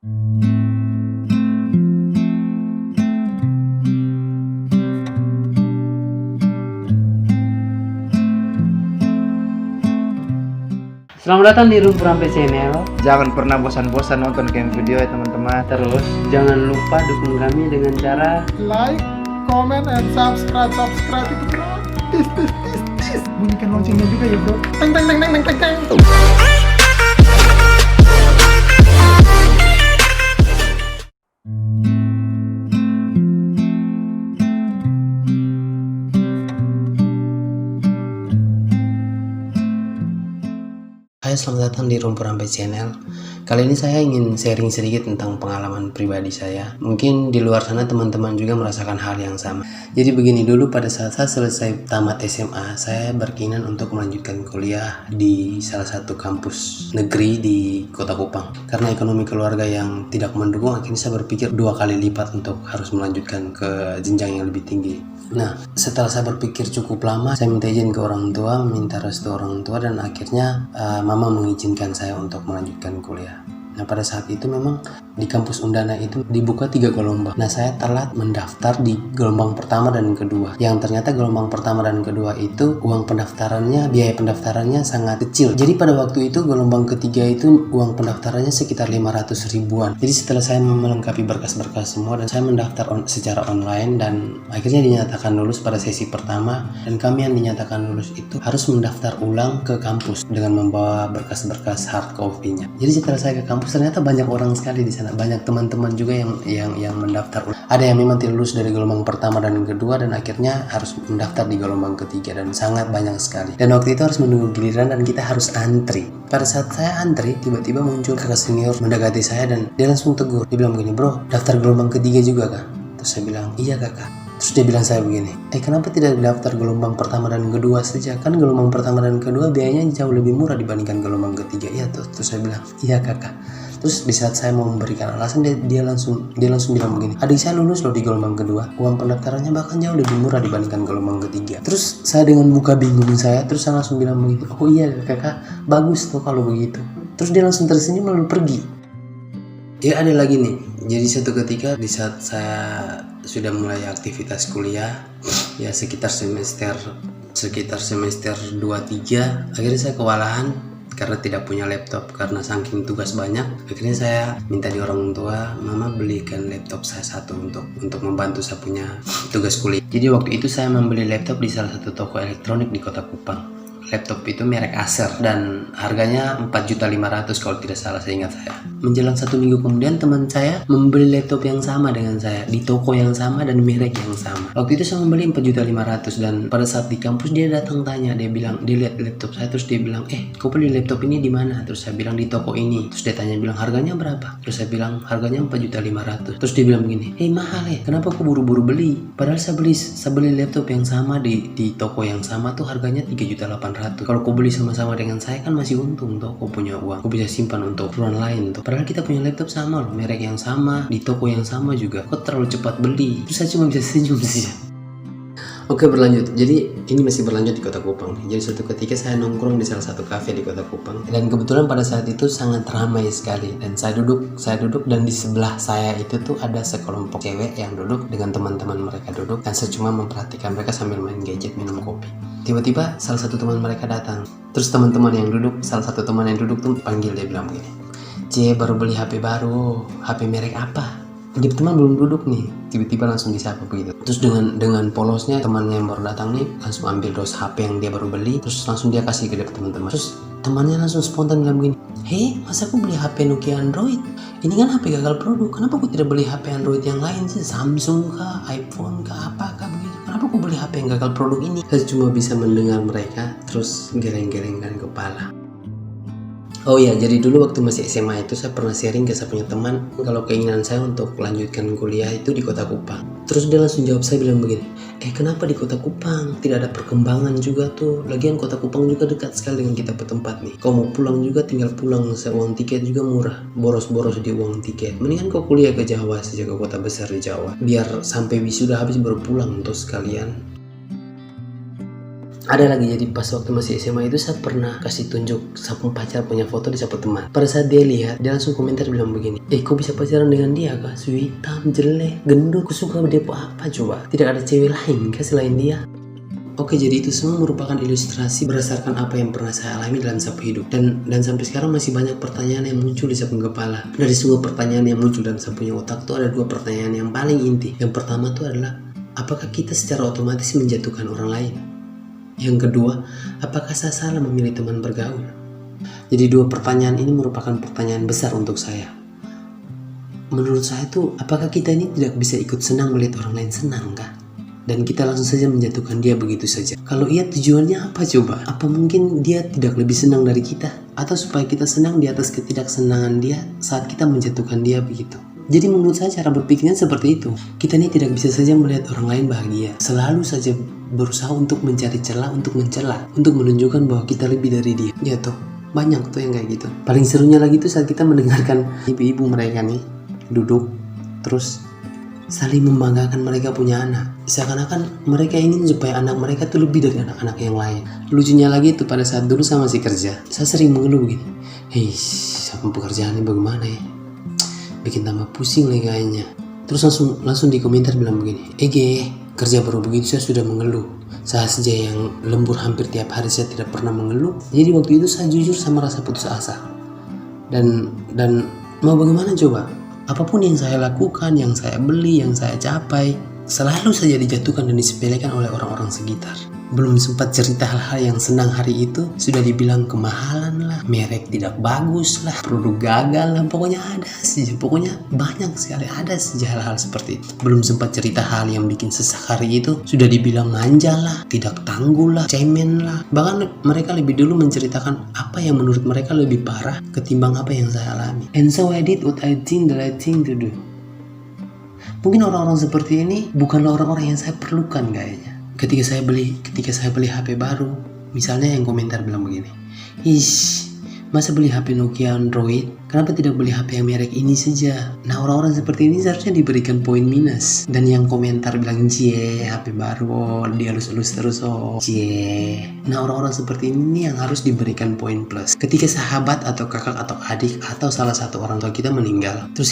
Selamat datang di Room Rampe Channel. Jangan pernah bosan-bosan nonton game video ya teman-teman. Terus jangan lupa dukung kami dengan cara like, comment, and subscribe itu gratis. Bunyikan loncengnya juga ya bro. Teng teng teng teng teng teng. Hai, selamat datang di Rumpur Rampe Channel. Kali ini saya ingin sharing sedikit tentang pengalaman pribadi saya. Mungkin di luar sana teman-teman juga merasakan hal yang sama. Jadi begini, dulu pada saat saya selesai tamat SMA, saya berkeinginan untuk melanjutkan kuliah di salah satu kampus negeri di Kota Kupang. Karena ekonomi keluarga yang tidak mendukung, akhirnya saya berpikir 2 kali lipat untuk harus melanjutkan ke jenjang yang lebih tinggi. Nah, setelah saya berpikir cukup lama, saya minta izin ke orang tua, minta restu orang tua, dan akhirnya mama mengizinkan saya untuk melanjutkan kuliah. Nah, pada saat itu memang di kampus Undana itu dibuka 3 gelombang. Nah, saya telat mendaftar di gelombang pertama dan kedua. Yang ternyata gelombang pertama dan kedua itu biaya pendaftarannya sangat kecil. Jadi pada waktu itu gelombang ketiga itu uang pendaftarannya sekitar 500 ribuan. Jadi setelah saya melengkapi berkas-berkas semua dan saya mendaftar secara online, dan akhirnya dinyatakan lulus pada sesi pertama, dan kami yang dinyatakan lulus itu harus mendaftar ulang ke kampus dengan membawa berkas-berkas hard copy-nya. Jadi setelah saya ke kampus ternyata banyak orang sekali di sana, banyak teman-teman juga yang mendaftar. Ada yang memang tidak lulus dari gelombang pertama dan kedua dan akhirnya harus mendaftar di gelombang ketiga, dan sangat banyak sekali. Dan waktu itu harus menunggu giliran dan kita harus antri. Pada saat saya antri, tiba-tiba muncul kakak senior mendekati saya dan dia langsung tegur. Dia bilang begini, "Bro, daftar gelombang ketiga juga kah?" Terus saya bilang, "Iya kakak." Terus dia bilang saya begini, "Kenapa tidak daftar gelombang pertama dan kedua saja? Kan gelombang pertama dan kedua biayanya jauh lebih murah dibandingkan gelombang ketiga." "Iya tuh." Terus saya bilang, "Iya kakak." Terus di saat saya mau memberikan alasan, dia langsung bilang begini, "Adik saya lulus loh di gelombang kedua, uang pendaftarannya bahkan jauh lebih murah dibandingkan gelombang ketiga." Terus saya dengan muka bingung terus saya langsung bilang begitu, "Oh iya kakak, bagus tuh kalau begitu." Terus dia langsung tersenyum lalu pergi. Ya ada lagi nih, jadi suatu ketika di saat saya sudah mulai aktivitas kuliah, ya sekitar semester 2-3, akhirnya saya kewalahan karena tidak punya laptop karena saking tugas banyak. Akhirnya saya minta di orang tua, "Mama belikan laptop saya satu untuk membantu saya punya tugas kuliah." Jadi waktu itu saya membeli laptop di salah satu toko elektronik di Kota Kupang. Laptop itu merek Acer dan harganya 4.500.000 kalau tidak salah, seingat saya. Menjelang 1 minggu kemudian teman saya membeli laptop yang sama dengan saya di toko yang sama dan merek yang sama. Waktu itu saya membeli 4.500.000 dan pada saat di kampus dia datang tanya, dia lihat laptop saya, terus dia bilang, "Kau beli laptop ini di mana?" Terus saya bilang, "Di toko ini." Terus dia tanya bilang, "Harganya berapa?" Terus saya bilang, "Harganya 4.500.000. Terus dia bilang begini, "Mahal ya, kenapa kau buru-buru beli? Padahal saya beli laptop yang sama di toko yang sama tuh harganya 3.800.000. Kalau kau beli sama-sama dengan saya kan masih untung tuh, kau punya uang, kau bisa simpan untuk keperluan lain tuh. Padahal kita punya laptop sama loh, merek yang sama, di toko yang sama juga. Kau terlalu cepat beli." Terus saya cuma bisa senyum sih. Oke, berlanjut. Jadi ini masih berlanjut di Kota Kupang. Jadi suatu ketika saya nongkrong di salah satu kafe di Kota Kupang, dan kebetulan pada saat itu sangat ramai sekali. Dan saya duduk dan di sebelah saya itu tuh ada sekelompok cewek yang duduk dengan teman-teman mereka duduk, dan saya cuma memperhatikan mereka sambil main gadget, minum kopi. Tiba-tiba salah satu teman mereka datang. Terus salah satu teman yang duduk tuh panggil, dia bilang begini, "C, baru beli HP baru, HP merek apa?" Dia teman belum duduk nih, tiba-tiba langsung disapa begitu. Terus dengan polosnya temannya yang baru datang nih langsung ambil dos HP yang dia baru beli, terus langsung dia kasih ke teman-teman. Terus temannya langsung spontan bilang begini, "Masa aku beli HP Nokia Android? Ini kan HP gagal produk. Kenapa aku tidak beli HP Android yang lain sih? Samsung kah, iPhone kah, apakah begitu? Kenapa aku beli HP yang gagal produk ini?" Saya cuma bisa mendengar mereka terus geleng-gelengkan kepala. Oh iya, jadi dulu waktu masih SMA itu saya pernah sharing ke saya punya teman kalau keinginan saya untuk melanjutkan kuliah itu di Kota Kupang. Terus dia langsung jawab, saya bilang begini, "Kenapa di Kota Kupang? Tidak ada perkembangan juga tuh. Lagian Kota Kupang juga dekat sekali dengan kita bertempat nih. Kau mau pulang juga tinggal pulang, uang tiket juga murah. Boros-boros di uang tiket. Mendingan kau kuliah ke Jawa saja, ke kota besar di Jawa. Biar sampai wisuda habis baru pulang untuk sekalian." Ada lagi, jadi pas waktu masih SMA itu saya pernah kasih tunjuk sapu pacar punya foto di sapu teman. Pada saat dia lihat, dia langsung komentar bilang begini, kok bisa pacaran dengan dia kah? Hitam, jelek, gendut, aku suka dia apa coba? Tidak ada cewek lain kah selain dia? Oke, jadi itu semua merupakan ilustrasi berdasarkan apa yang pernah saya alami dalam sapu hidup. Dan sampai sekarang masih banyak pertanyaan yang muncul di sapu kepala. Dari semua pertanyaan yang muncul dalam sapunya otak tuh ada 2 pertanyaan yang paling inti. Yang pertama tuh adalah, apakah kita secara otomatis menjatuhkan orang lain? Yang kedua, apakah saya salah memilih teman bergaul? Jadi 2 pertanyaan ini merupakan pertanyaan besar untuk saya. Menurut saya tuh, apakah kita ini tidak bisa ikut senang melihat orang lain senang kah? Dan kita langsung saja menjatuhkan dia begitu saja. Kalau iya, tujuannya apa coba? Apa mungkin dia tidak lebih senang dari kita? Atau supaya kita senang di atas ketidaksenangan dia saat kita menjatuhkan dia begitu? Jadi menurut saya cara berpikirnya seperti itu. Kita ini tidak bisa saja melihat orang lain bahagia. Selalu saja berusaha untuk mencari celah untuk mencela, untuk menunjukkan bahwa kita lebih dari dia. Ya toh, banyak tuh yang kayak gitu. Paling serunya lagi tuh saat kita mendengarkan ibu-ibu mereka nih duduk terus saling membanggakan mereka punya anak. Seakan-akan mereka ingin supaya anak mereka tuh lebih dari anak-anak yang lain. Lucunya lagi itu pada saat dulu saya masih kerja, saya sering mengeluh begini, sama pekerjaan ini bagaimana ya? Bikin tambah pusing lah kayaknya. Terus langsung di komentar bilang begini, kerja baru begitu saya sudah mengeluh. Saya saja yang lembur hampir tiap hari saya tidak pernah mengeluh. Jadi waktu itu saya jujur sama rasa putus asa. Dan mau bagaimana coba? Apapun yang saya lakukan, yang saya beli, yang saya capai, selalu saja dijatuhkan dan disepelekan oleh orang-orang sekitar. Belum sempat cerita hal-hal yang senang hari itu, sudah dibilang kemahalan lah, merek tidak bagus lah, produk gagal lah, pokoknya ada sih, pokoknya banyak sekali ada sih hal-hal seperti itu. Belum sempat cerita hal yang bikin sesak hari itu, sudah dibilang manja lah, tidak tangguh lah, cemen lah. Bahkan mereka lebih dulu menceritakan apa yang menurut mereka lebih parah ketimbang apa yang saya alami. And so I did what I think the right thing to do. Mungkin orang-orang seperti ini bukanlah orang-orang yang saya perlukan kayaknya. Ketika saya beli HP baru, misalnya yang komentar bilang begini, masa beli HP Nokia Android? Kenapa tidak beli HP yang merek ini saja? Nah, orang-orang seperti ini seharusnya diberikan poin minus. Dan yang komentar bilang, HP baru, dia elus-elus terus, Nah, orang-orang seperti ini yang harus diberikan poin plus. Ketika sahabat atau kakak atau adik atau salah satu orang tua kita meninggal, terus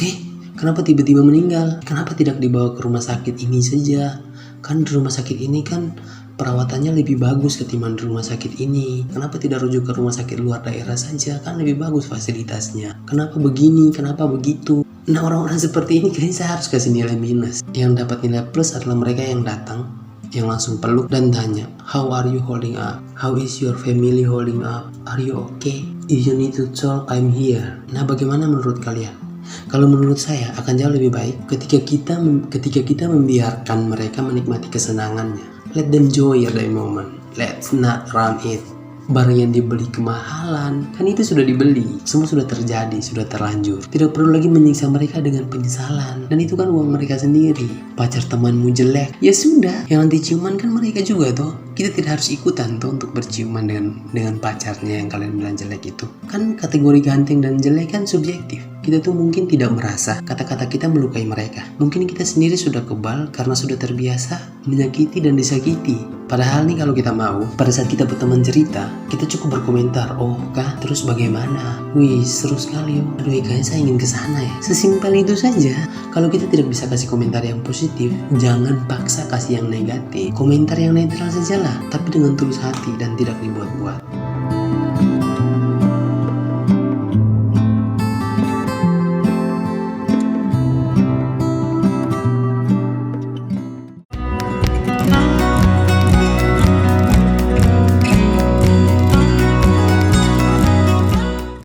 kenapa tiba-tiba meninggal? Kenapa tidak dibawa ke rumah sakit ini saja? Kan di rumah sakit ini kan perawatannya lebih bagus ketimbang di rumah sakit ini. Kenapa tidak rujuk ke rumah sakit luar daerah saja? Kan lebih bagus fasilitasnya. Kenapa begini? Kenapa begitu? Nah, orang-orang seperti ini kayaknya saya harus kasih nilai minus. Yang dapat nilai plus adalah mereka yang datang, yang langsung peluk dan tanya, how are you holding up? How is your family holding up? Are you okay? If you need to talk, I'm here. Nah, bagaimana menurut kalian? Kalau menurut saya akan jauh lebih baik ketika kita membiarkan mereka menikmati kesenangannya. Let them enjoy the moment. Let's not run it. Barang yang dibeli kemahalan, kan itu sudah dibeli, semua sudah terjadi, sudah terlanjur. Tidak perlu lagi menyiksa mereka dengan penyesalan. Dan itu kan uang mereka sendiri. Pacar temanmu jelek, ya sudah, yang nanti ciuman kan mereka juga toh. Kita tidak harus ikutan tuh untuk berciuman dengan pacarnya yang kalian bilang jelek itu. Kan kategori ganteng dan jelek kan subjektif. Kita tuh mungkin tidak merasa kata-kata kita melukai mereka. Mungkin kita sendiri sudah kebal karena sudah terbiasa menyakiti dan disakiti. Padahal nih kalau kita mau, pada saat kita berteman cerita, kita cukup berkomentar, terus bagaimana? Wih, seru sekali yo. Aduh, kayaknya saya ingin kesana ya. Sesimpel itu saja. Kalau kita tidak bisa kasih komentar yang positif, jangan paksa kasih yang negatif. Komentar yang netral sajalah, tapi dengan tulus hati dan tidak dibuat-buat.